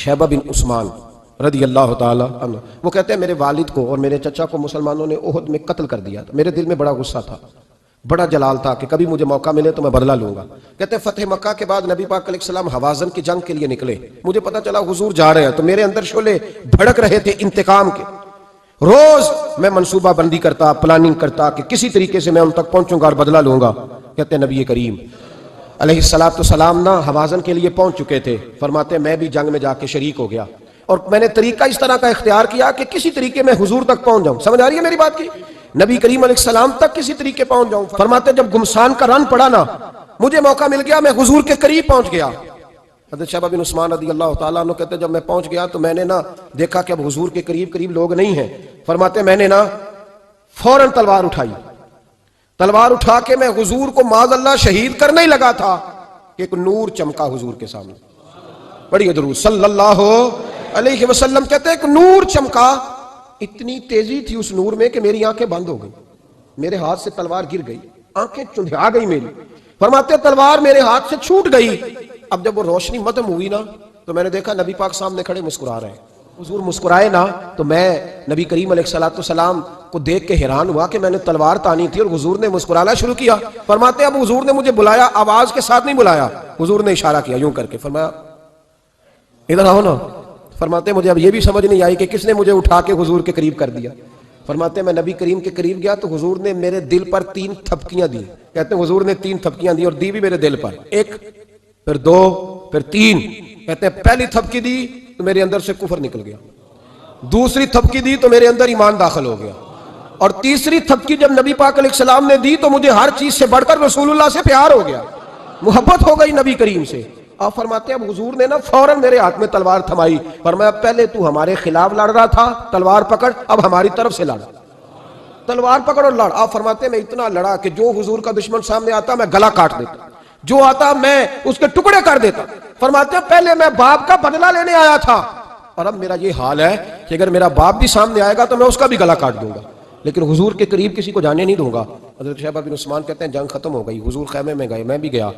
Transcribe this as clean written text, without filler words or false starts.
شیبہ بن عثمان رضی اللہ تعالی عنہ، وہ کہتے ہیں میرے والد کو اور میرے چچا کو مسلمانوں نے احد میں قتل کر دیا تھا، میرے دل میں بڑا غصہ تھا، بڑا جلال تھا کہ کبھی مجھے موقع ملے تو میں بدلہ لوں گا۔ کہتے ہیں فتح مکہ کے بعد نبی پاک علیہ السلام حوازن کی جنگ کے لیے نکلے، مجھے پتا چلا حضور جا رہے ہیں، تو میرے اندر شعلے بھڑک رہے تھے انتقام کے۔ روز میں منصوبہ بندی کرتا، پلاننگ کرتا کہ کسی طریقے سے میں ان تک پہنچوں گا اور بدلہ لوں گا۔ کہتے ہیں نبی کریم علیہ السلام نہ حوازن کے لیے پہنچ چکے تھے، فرماتے ہیں میں بھی جنگ میں جا کے شریک ہو گیا، اور میں نے طریقہ اس طرح کا اختیار کیا کہ کسی طریقے میں حضور تک پہنچ جاؤں۔ سمجھ آ رہی ہے میری بات کی؟ نبی کریم علیہ السلام تک کسی طریقے پہنچ جاؤں۔ فرماتے جب گمسان کا رن پڑا نا، مجھے موقع مل گیا، میں حضور کے قریب پہنچ گیا۔ حضرت شیبہ بن عثمان رضی اللہ تعالیٰ عنہ کہتے جب میں پہنچ گیا تو میں نے نا دیکھا کہ اب حضور کے قریب لوگ نہیں ہیں۔ فرماتے میں نے نا فوراً تلوار اٹھائی، تلوار اٹھا کے میں حضور کو معاذ اللہ شہید کرنے ہی لگا تھا کہ ایک نور چمکا حضور کے سامنے، بڑی درود صلی اللہ علیہ وسلم۔ کہتے ایک نور چمکا، اتنی تیزی تھی اس نور میں کہ میری آنکھیں بند ہو گئی، میرے ہاتھ سے تلوار گر گئی، آنکھیں چندھا گئی میری۔ فرماتے تلوار میرے ہاتھ سے چھوٹ گئی۔ اب جب وہ روشنی مدھم ہوئی نا تو میں نے دیکھا نبی پاک سامنے کھڑے مسکرا رہے ہیں۔ حضور مسکرائے نا تو میں نبی کریم علیہ السلام کو دیکھ کے حیران ہوا کہ میں نے تلوار تانی تھی اور حضور نے مسکرانا شروع کیا۔ فرماتے اب حضور نے مجھے بلایا، آواز کے ساتھ نہیں بلایا، حضور نے اشارہ کیا یوں کر کے، فرمایا ادھر آؤ نا۔ فرماتے مجھے اب یہ بھی سمجھ نہیں آئی کہ کس نے مجھے اٹھا کے حضور کے قریب کر دیا۔ فرماتے میں نبی کریم کے قریب گیا تو حضور نے میرے دل پر 3 تھپکیاں دی۔ کہتے ہیں حضور نے 3 تھپکیاں دی اور دی بھی میرے دل پر، 1 پھر 2 پھر 3۔ کہتے ہیں پہلی تھپکی دی تو میرے اندر سے کفر نکل گیا، دوسری تھپکی دی تو میرے اندر ایمان داخل ہو گیا، اور تیسری تھپکی جب نبی پاک علیہ السلام نے دی تو مجھے ہر چیز سے بڑھ کر رسول اللہ سے پیار ہو گیا، محبت ہو گئی نبی کریم سے۔ آپ فرماتے ہیں اب حضور نے نا فوراً میرے ہاتھ میں تلوار تھمائی، فرمایا پہلے تو ہمارے خلاف لڑ رہا تھا، تلوار پکڑ، اب ہماری طرف سے لڑ، تلوار پکڑ اور لڑ۔ آپ فرماتے ہیں میں اتنا لڑا کہ جو حضور کا دشمن سامنے آتا میں گلا کاٹ دیتا، جو آتا میں اس کے ٹکڑے کر دیتا۔ فرماتے ہیں پہلے میں باپ کا بدلہ لینے آیا تھا، اور اب میرا یہ حال ہے کہ اگر میرا باپ بھی سامنے آئے گا تو میں اس کا بھی گلا کاٹ دوں گا، لیکن حضور کے قریب کسی کو جانے نہیں دوں گا۔ حضرت شیبہ بن عثمان کہتے ہیں جنگ ختم ہو گئی، حضور خیمے میں گئے، میں بھی گیا۔